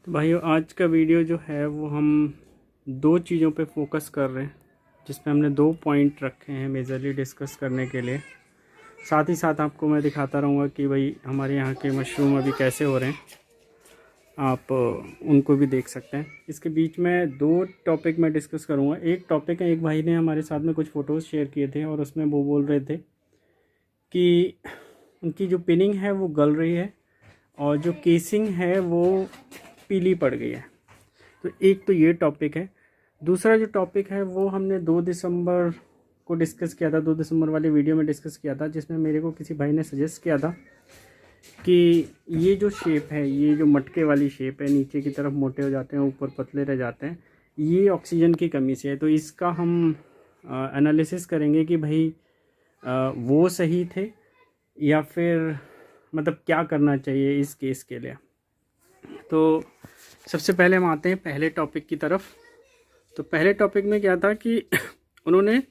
तो भाइयों, आज का वीडियो जो है वो हम दो चीज़ों पे फोकस कर रहे हैं, जिसमें हमने दो पॉइंट रखे हैं मेजरली डिस्कस करने के लिए। साथ ही साथ आपको मैं दिखाता रहूँगा कि भाई हमारे यहाँ के मशरूम अभी कैसे हो रहे हैं, आप उनको भी देख सकते हैं। इसके बीच में दो टॉपिक मैं डिस्कस करूँगा। एक टॉपिक है, एक भाई ने हमारे साथ में कुछ फ़ोटोज़ शेयर किए थे और उसमें वो बोल रहे थे कि उनकी जो पिनिंग है वो गल रही है और जो केसिंग है वो पीली पड़ गई है। तो एक तो ये टॉपिक है। दूसरा जो टॉपिक है वो हमने 2 दिसंबर को डिस्कस किया था, 2 दिसंबर वाले वीडियो में डिस्कस किया था, जिसमें मेरे को किसी भाई ने सजेस्ट किया था कि ये जो शेप है, ये जो मटके वाली शेप है, नीचे की तरफ मोटे हो जाते हैं, ऊपर पतले रह जाते हैं, ये ऑक्सीजन की कमी से है। तो इसका हम एनालिसिस करेंगे कि भाई वो सही थे या फिर मतलब क्या करना चाहिए इस केस के लिए। तो सबसे पहले हम आते हैं पहले टॉपिक की तरफ। तो पहले टॉपिक में क्या था कि उन्होंने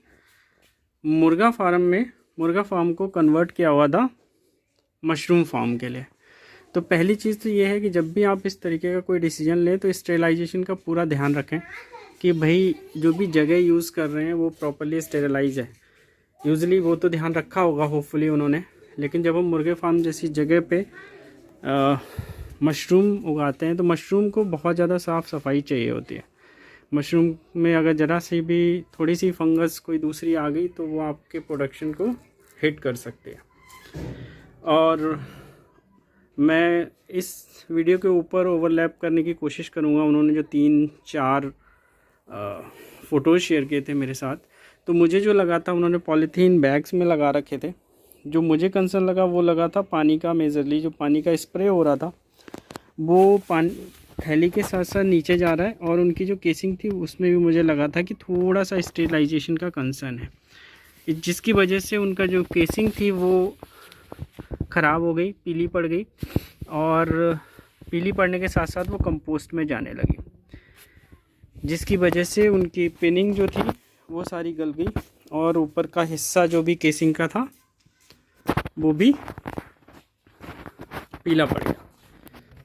मुर्गा फार्म को कन्वर्ट किया हुआ था मशरूम फार्म के लिए। तो पहली चीज़ तो ये है कि जब भी आप इस तरीके का कोई डिसीजन लें तो स्टेरिलाइजेशन का पूरा ध्यान रखें कि भाई जो भी जगह यूज़ कर रहे हैं वो प्रॉपर्ली स्टेरिलाइज है। यूजुअली वो तो ध्यान रखा होगा होपफुली उन्होंने, लेकिन जब हम मुर्गे फार्म जैसी जगह पे मशरूम उगाते हैं तो मशरूम को बहुत ज़्यादा साफ़ सफाई चाहिए होती है। मशरूम में अगर ज़रा सी भी थोड़ी सी फंगस कोई दूसरी आ गई तो वो आपके प्रोडक्शन को हिट कर सकती है। और मैं इस वीडियो के ऊपर ओवरलैप करने की कोशिश करूँगा। उन्होंने जो 3-4 फ़ोटोज़ शेयर किए थे मेरे साथ, तो मुझे जो लगा था उन्होंने पॉलीथीन बैग्स में लगा रखे थे। जो मुझे कंसर्न लगा वो लगा था पानी का। मेजरली जो पानी का स्प्रे हो रहा था वो पानी थैली के साथ साथ नीचे जा रहा है, और उनकी जो केसिंग थी उसमें भी मुझे लगा था कि थोड़ा सा स्टेरिलाइजेशन का कंसर्न है, जिसकी वजह से उनका जो केसिंग थी वो ख़राब हो गई, पीली पड़ गई, और पीली पड़ने के साथ साथ वो कंपोस्ट में जाने लगी, जिसकी वजह से उनकी पिनिंग जो थी वो सारी गल गई और ऊपर का हिस्सा जो भी केसिंग का था वो भी पीला पड़ गया।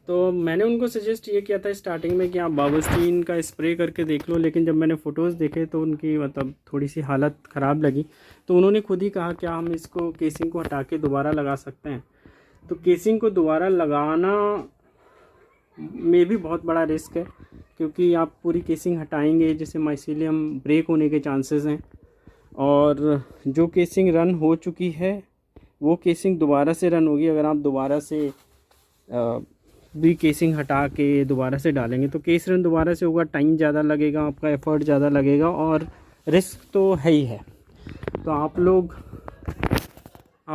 तो मैंने उनको सजेस्ट ये किया था स्टार्टिंग में कि आप बावस्टीन का स्प्रे करके देख लो, लेकिन जब मैंने फ़ोटोज़ देखे तो उनकी मतलब थोड़ी सी हालत ख़राब लगी। तो उन्होंने खुद ही कहा क्या हम इसको केसिंग को हटा के दोबारा लगा सकते हैं। तो केसिंग को दोबारा लगाना में भी बहुत बड़ा रिस्क है, क्योंकि आप पूरी केसिंग हटाएंगे जिससे माइसीलियम ब्रेक होने के चांसेस हैं, और जो केसिंग रन हो चुकी है वो केसिंग दोबारा से रन होगी। अगर आप दोबारा से भी केसिंग हटा के दोबारा से डालेंगे तो केस रन दोबारा से होगा, टाइम ज़्यादा लगेगा, आपका एफ़र्ट ज़्यादा लगेगा और रिस्क तो है ही है। तो आप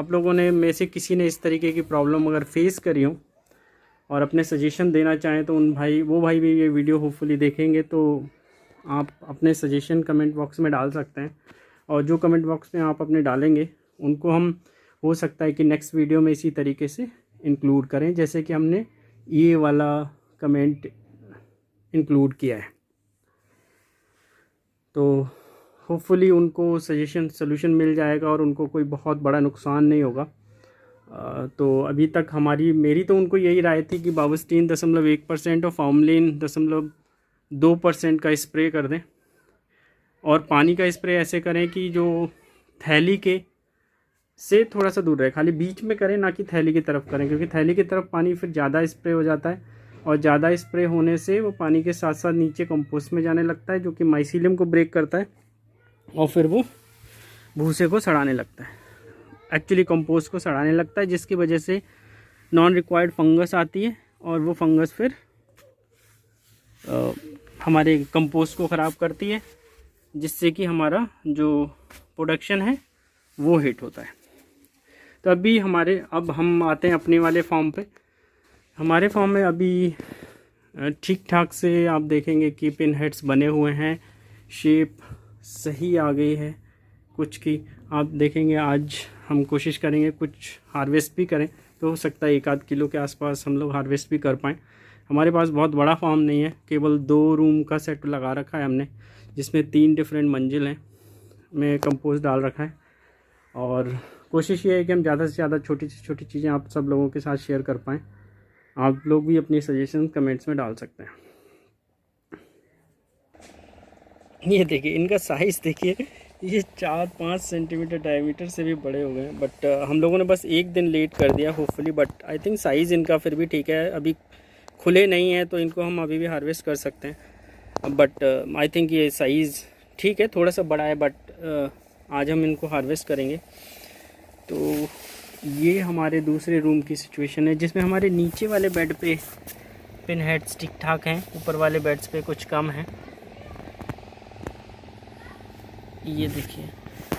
लोगों ने में से किसी ने इस तरीके की प्रॉब्लम अगर फेस करी हो और अपने सजेशन देना चाहें तो वो भाई भी ये वीडियो होपफुली देखेंगे, तो आप अपने सजेशन कमेंट बॉक्स में डाल सकते हैं। और जो कमेंट बॉक्स में आप अपने डालेंगे उनको हम हो सकता है कि नेक्स्ट वीडियो में इसी तरीके से इंक्लूड करें, जैसे कि हमने ये वाला कमेंट इंक्लूड किया है। तो होपफुली उनको सोल्यूशन मिल जाएगा और उनको कोई बहुत बड़ा नुकसान नहीं होगा। तो अभी तक मेरी तो उनको यही राय थी कि बावस्टीन 0.1% और फॉर्मलिन 0.2% का स्प्रे कर दें, और पानी का स्प्रे ऐसे करें कि जो थैली के से थोड़ा सा दूर रहे, खाली बीच में करें, ना कि थैली की तरफ करें, क्योंकि थैली की तरफ पानी फिर ज़्यादा स्प्रे हो जाता है, और ज़्यादा स्प्रे होने से वो पानी के साथ साथ नीचे कंपोस्ट में जाने लगता है, जो कि माइसीलियम को ब्रेक करता है और फिर वो भूसे को सड़ाने लगता है, एक्चुअली कंपोस्ट को सड़ाने लगता है, जिसकी वजह से नॉन रिक्वायर्ड फंगस आती है, और वो फंगस फिर हमारे कंपोस्ट को ख़राब करती है, जिससे कि हमारा जो प्रोडक्शन है वो हिट होता है। तो अब हम आते हैं अपने वाले फॉर्म पे। हमारे फॉर्म में अभी ठीक ठाक से आप देखेंगे कि पिन हेड्स बने हुए हैं, शेप सही आ गई है कुछ की। आप देखेंगे आज हम कोशिश करेंगे कुछ हार्वेस्ट भी करें, तो हो सकता है 1-8 किलो के आसपास हम लोग हार्वेस्ट भी कर पाएँ। हमारे पास बहुत बड़ा फार्म नहीं है, केवल 2 रूम का सेट लगा रखा है हमने, जिसमें 3 डिफरेंट मंजिल हैं, में कंपोस्ट डाल रखा है, और कोशिश ये है कि हम ज़्यादा से ज़्यादा छोटी से छोटी चीज़ें आप सब लोगों के साथ शेयर कर पाएँ। आप लोग भी अपनी सजेशन कमेंट्स में डाल सकते हैं। ये देखिए इनका साइज़ देखिए, ये 4-5 सेंटीमीटर डायमीटर से भी बड़े हो गए हैं। बट हम लोगों ने बस एक दिन लेट कर दिया hopefully, but I think size इनका फिर भी ठीक है। अभी खुले नहीं हैं तो इनको हम अभी भी हार्वेस्ट कर सकते हैं। बट आई थिंक ये साइज़ ठीक है, थोड़ा सा बड़ा है, बट आज हम इनको हार्वेस्ट करेंगे। तो ये हमारे दूसरे रूम की सिचुएशन है, जिसमें हमारे नीचे वाले बेड पे पिन हेड्स ठीक ठाक हैं, ऊपर वाले बेड्स पे कुछ कम हैं। ये देखिए,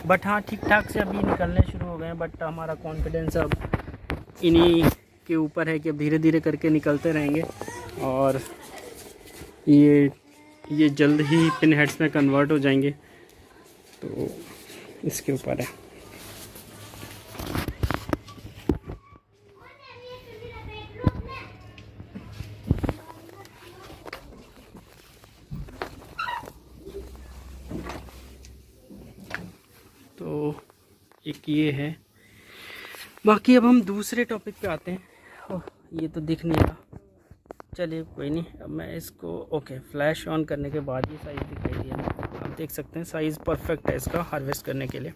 बट हाँ ठीक ठाक से अभी निकलने शुरू हो गए हैं। बट हमारा कॉन्फिडेंस अब इन्हीं के ऊपर है कि अब धीरे धीरे करके निकलते रहेंगे और ये जल्द ही पिन हेड्स में कन्वर्ट हो जाएंगे। तो इसके ऊपर है। तो एक ये है। बाकी अब हम दूसरे टॉपिक पे आते हैं। ओह ये तो दिख नहीं रहा, चलिए कोई नहीं। अब मैं इसको ओके फ्लैश ऑन करने के बाद ही साइज़ दिखाई दिया, आप देख सकते हैं साइज़ परफेक्ट है इसका हार्वेस्ट करने के लिए।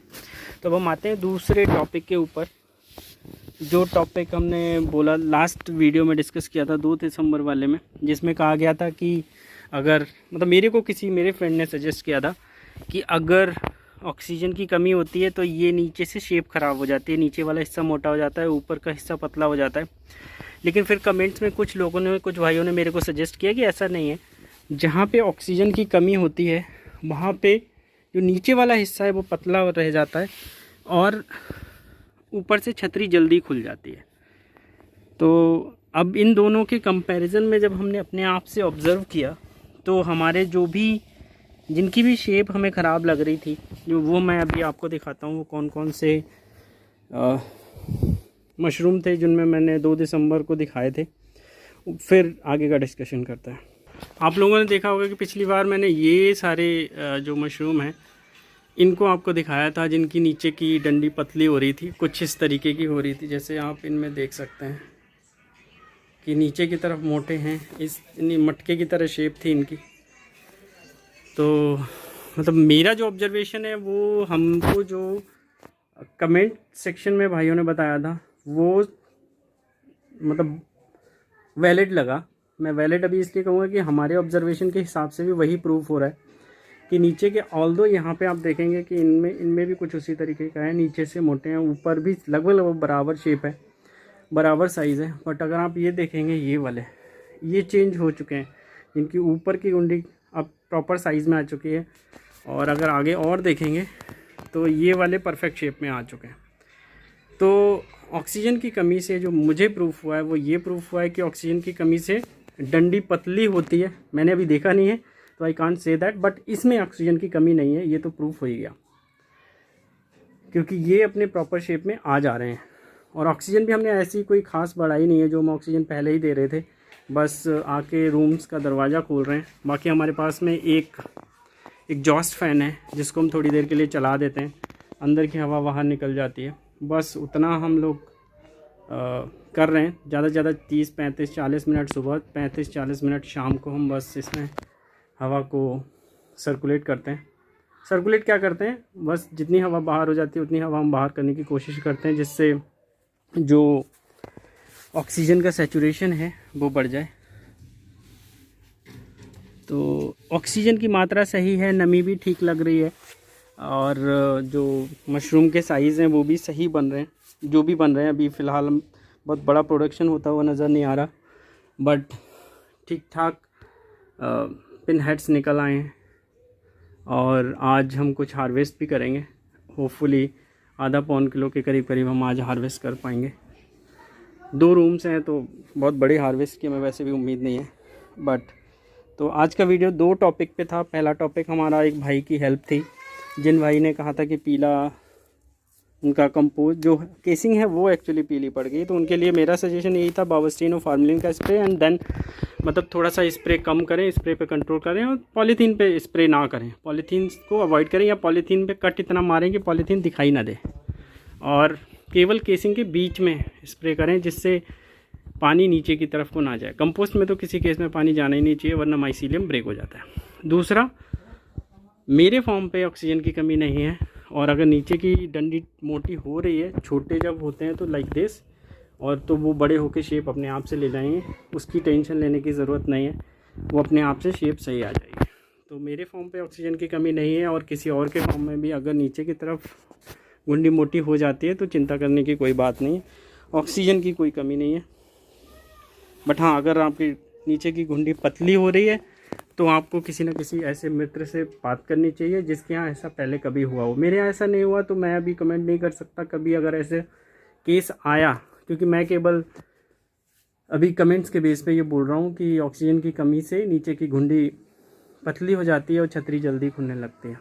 तो अब हम आते हैं दूसरे टॉपिक के ऊपर। जो टॉपिक हमने बोला लास्ट वीडियो में डिस्कस किया था 2 दिसंबर वाले में, जिसमें कहा गया था कि अगर मतलब मेरे फ्रेंड ने सजेस्ट किया था कि अगर ऑक्सीजन की कमी होती है तो ये नीचे से शेप ख़राब हो जाती है, नीचे वाला हिस्सा मोटा हो जाता है, ऊपर का हिस्सा पतला हो जाता है। लेकिन फिर कमेंट्स में कुछ भाइयों ने मेरे को सजेस्ट किया कि ऐसा नहीं है, जहाँ पे ऑक्सीजन की कमी होती है वहाँ पे जो नीचे वाला हिस्सा है वो पतला रह जाता है और ऊपर से छतरी जल्दी खुल जाती है। तो अब इन दोनों के कंपैरिजन में जब हमने अपने आप से ऑब्ज़र्व किया तो हमारे जिनकी भी शेप हमें ख़राब लग रही थी, जो वो मैं अभी आपको दिखाता हूँ वो कौन कौन से मशरूम थे जिनमें मैंने 2 दिसंबर को दिखाए थे। फिर आगे का डिस्कशन करता है। आप लोगों ने देखा होगा कि पिछली बार मैंने ये सारे जो मशरूम हैं इनको आपको दिखाया था, जिनकी नीचे की डंडी पतली हो रही थी, कुछ इस तरीके की हो रही थी। जैसे आप इनमें देख सकते हैं कि नीचे की तरफ मोटे हैं, इस मटके की तरह शेप थी इनकी। तो मतलब मेरा जो ऑब्जर्वेशन है वो हमको जो कमेंट सेक्शन में भाइयों ने बताया था वो मतलब वैलिड लगा। मैं वैलिड अभी इसलिए कहूँगा कि हमारे ऑब्जर्वेशन के हिसाब से भी वही प्रूफ हो रहा है कि नीचे के ऑल्दो यहाँ पे आप देखेंगे कि इनमें भी कुछ उसी तरीके का है, नीचे से मोटे हैं, ऊपर भी लगभग बराबर शेप है, बराबर साइज़ है। बट अगर आप ये देखेंगे ये वाले ये चेंज हो चुके हैं, इनकी ऊपर की गुंडी अब प्रॉपर साइज़ में आ चुकी है। और अगर आगे और देखेंगे तो ये वाले परफेक्ट शेप में आ चुके हैं। तो ऑक्सीजन की कमी से जो मुझे प्रूफ हुआ है वो ये प्रूफ हुआ है कि ऑक्सीजन की कमी से डंडी पतली होती है। मैंने अभी देखा नहीं है तो I can't say that, but इसमें ऑक्सीजन की कमी नहीं है, ये तो प्रूफ हो ही गया क्योंकि ये अपने प्रॉपर शेप में आ जा रहे हैं। और ऑक्सीजन भी हमने ऐसी कोई ख़ास बढ़ाई नहीं है, जो हम ऑक्सीजन पहले ही दे रहे थे, बस आके रूम्स का दरवाज़ा खोल रहे हैं। बाकी हमारे पास में एक एग्जॉस्ट फ़ैन है जिसको हम थोड़ी देर के लिए चला देते हैं, अंदर की हवा बाहर निकल जाती है। बस उतना हम लोग कर रहे हैं। ज़्यादा से ज़्यादा 30, 35, 40 मिनट सुबह, 35, 40 मिनट शाम को हम बस इसमें हवा को सर्कुलेट करते हैं। सर्कुलेट क्या करते हैं, बस जितनी हवा बाहर हो जाती है उतनी हवा हम बाहर करने की कोशिश करते हैं, जिससे जो ऑक्सीजन का सैचुरेशन है वो बढ़ जाए। तो ऑक्सीजन की मात्रा सही है, नमी भी ठीक लग रही है और जो मशरूम के साइज़ हैं वो भी सही बन रहे हैं, जो भी बन रहे हैं। अभी फ़िलहाल बहुत बड़ा प्रोडक्शन होता हुआ नज़र नहीं आ रहा, बट ठीक ठाक पिन हेड्स निकल आए हैं और आज हम कुछ हार्वेस्ट भी करेंगे। होपफुली आधा पौन किलो के करीब हम आज हार्वेस्ट कर पाएंगे। 2 रूम्स हैं तो बहुत बड़े हार्वेस्ट की हमें वैसे भी उम्मीद नहीं है। बट तो आज का वीडियो 2 टॉपिक पे था। पहला टॉपिक हमारा एक भाई की हेल्प थी, जिन भाई ने कहा था कि पीला उनका कंपोज जो केसिंग है वो एक्चुअली पीली पड़ गई। तो उनके लिए मेरा सजेशन यही था बावस्टीन और फार्मलिन का स्प्रे, एंड देन मतलब थोड़ा सा स्प्रे कम करें, स्प्रे पे कंट्रोल करें और पॉलीथीन पे स्प्रे ना करें, पॉलीथीन को अवॉइड करें या पॉलीथीन पे कट इतना मारें कि पॉलीथीन दिखाई ना दे, और केवल केसिंग के बीच में स्प्रे करें, जिससे पानी नीचे की तरफ को ना जाए। कंपोस्ट में तो किसी केस में पानी जाना ही नहीं चाहिए, वरना माइसीलियम ब्रेक हो जाता है। दूसरा, मेरे फॉर्म पे ऑक्सीजन की कमी नहीं है, और अगर नीचे की डंडी मोटी हो रही है, छोटे जब होते हैं तो लाइक दिस, और तो वो बड़े होकर शेप अपने आप से ले जाएंगे, उसकी टेंशन लेने की ज़रूरत नहीं है, वो अपने आप से शेप सही आ जाएगी। तो मेरे फॉर्म पे ऑक्सीजन की कमी नहीं है, और किसी और के फॉर्म में भी अगर नीचे की तरफ गुंडी मोटी हो जाती है तो चिंता करने की कोई बात नहीं है, ऑक्सीजन की कोई कमी नहीं है। बट हाँ, अगर आपकी नीचे की गुंडी पतली हो रही है तो आपको किसी न किसी ऐसे मित्र से बात करनी चाहिए जिसके यहाँ ऐसा पहले कभी हुआ हो। मेरे यहाँ ऐसा नहीं हुआ तो मैं अभी कमेंट नहीं कर सकता कभी अगर ऐसे केस आया, क्योंकि मैं केवल अभी कमेंट्स के बेस पे ये बोल रहा हूँ कि ऑक्सीजन की कमी से नीचे की घुंडी पतली हो जाती है और छतरी जल्दी खुलने लगती है।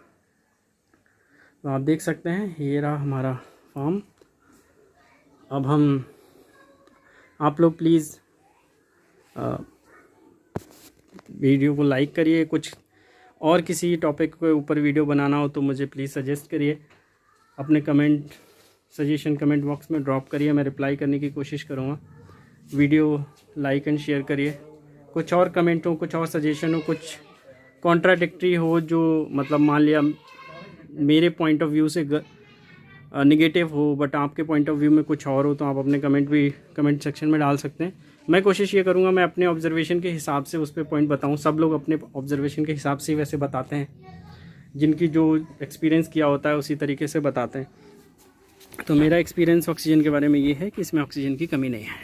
तो आप देख सकते हैं ये रहा हमारा फार्म। अब हम, आप लोग प्लीज़ वीडियो को लाइक करिए। कुछ और किसी टॉपिक के ऊपर वीडियो बनाना हो तो मुझे प्लीज़ सजेस्ट करिए, अपने कमेंट सजेशन कमेंट बॉक्स में ड्रॉप करिए, मैं रिप्लाई करने की कोशिश करूँगा। वीडियो लाइक एंड शेयर करिए। कुछ और कमेंट हो, कुछ और सजेशन हो, कुछ कॉन्ट्राडिक्टरी हो, जो मतलब मान लिया मेरे पॉइंट ऑफ व्यू से नेगेटिव हो बट आपके पॉइंट ऑफ व्यू में कुछ और हो, तो आप अपने कमेंट भी कमेंट सेक्शन में डाल सकते हैं। मैं कोशिश ये करूँगा मैं अपने ऑब्जर्वेशन के हिसाब से उस पर पॉइंट बताऊँ। सब लोग अपने ऑब्जर्वेशन के हिसाब से ही वैसे बताते हैं, जिनकी जो एक्सपीरियंस किया होता है उसी तरीके से बताते हैं। तो मेरा एक्सपीरियंस ऑक्सीजन के बारे में ये है कि इसमें ऑक्सीजन की कमी नहीं है।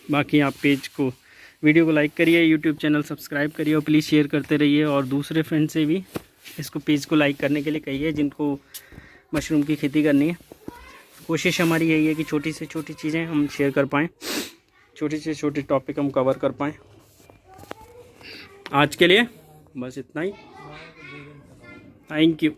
बाकी आप पेज को, वीडियो को लाइक करिए, यूट्यूब चैनल सब्सक्राइब करिए और प्लीज़ शेयर करते रहिए, और दूसरे फ्रेंड से भी इसको पेज को लाइक करने के लिए कहिए जिनको मशरूम की खेती करनी है। कोशिश हमारी यही है कि छोटी से छोटी चीज़ें हम शेयर कर पाएँ, छोटे से छोटे टॉपिक हम कवर कर पाएँ। आज के लिए बस इतना ही। Thank you.